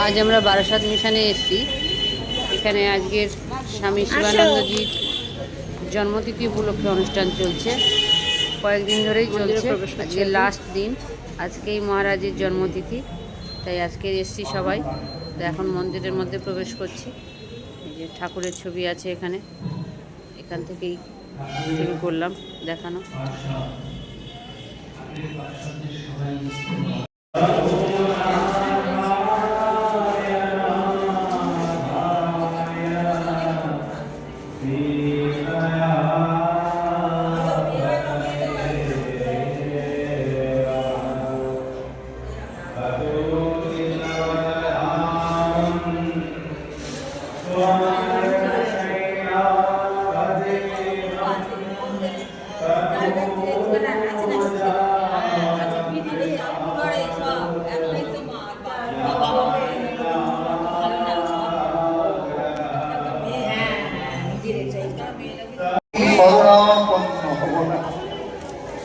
আজ আমরা বারাসাত মিশনে এসেছি। এখানে আজকের স্বামী শিবানন্দজির জন্মতিথি উপলক্ষে অনুষ্ঠান চলছে, কয়েকদিন ধরেই চলছে। আজকে লাস্ট দিন, আজকেই মহারাজের জন্মতিথি, তাই আজকে এসেছি সবাই। তো এখন মন্দিরের মধ্যে প্রবেশ করছি। এই যে ঠাকুরের ছবি আছে এখানে, এখান থেকেই শুরু করলাম দেখানো।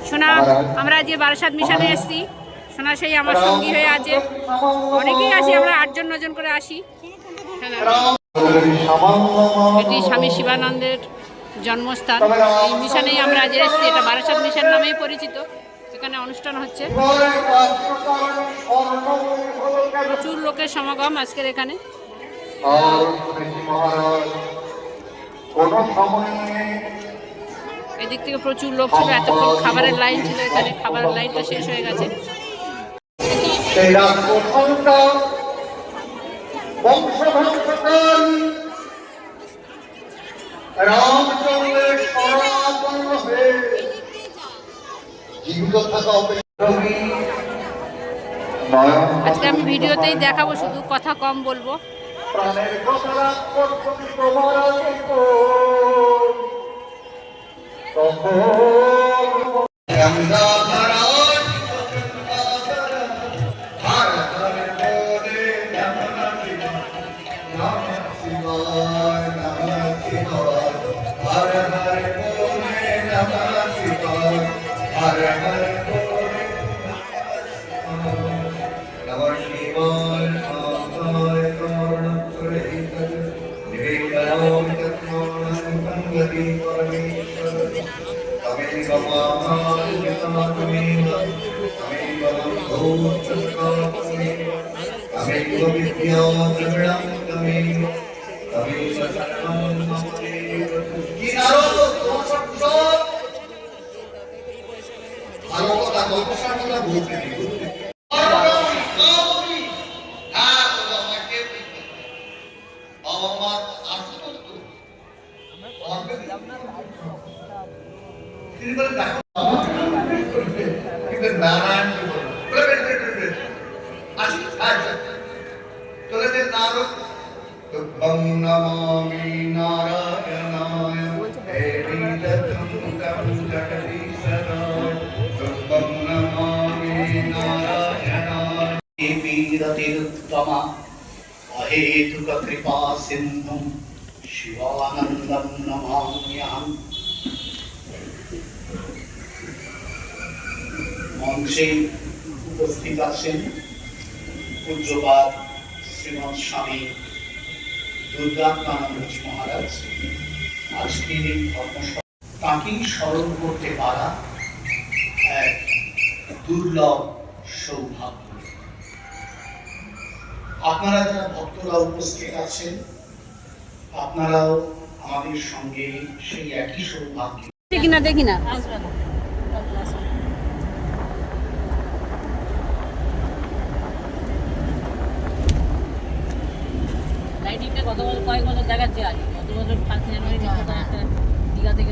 সোনা, আমরা আজকে বারাসাত মিশনে এসেছি। সোনা সেই আমার সঙ্গী হয়ে আছে, অনেকেই আসি, আমরা 8-9 জন করে আসি। এটি স্বামী শিবানন্দের জন্মস্থান। এই মিশনেই আমরা আজ এসেছি। এটা বারাসাত মিশন নামেই পরিচিত। এখানে অনুষ্ঠান হচ্ছে, প্রচুর লোকের সমাগম আজকের এখানে। এদিক থেকে প্রচুর লোক ছিল, এতক্ষণ খাবারের লাইন ছিল এখানে। খাবারের লাইনটা শেষ হয়ে গেছে। আজকে আমি ভিডিওতেই দেখাবো, শুধু কথা কম বলবো। अहेतुक कृपा सिंधु शिवानंदं नमाम्यहम्। मंचे उपस्थित आছেন পূজ্যপাদ শ্রীমৎ স্বামী দুর্গাত্মানন্দজি মহারাজ। আজকের এই ধর্মসভা তাঁকেই স্মরণ করতে পারা এক দুর্লভ সৌভাগ্য। আপনারা যারা ভক্তরা উপস্থিত আছেন, আপনারাও আমাদের সঙ্গে সেই একই সৌভাগ্য। দেখি না লাইটিংটা কত কয়েক বছর দেখাচ্ছে। আজ কত বছর 5 জানুয়ারি দীঘা থেকে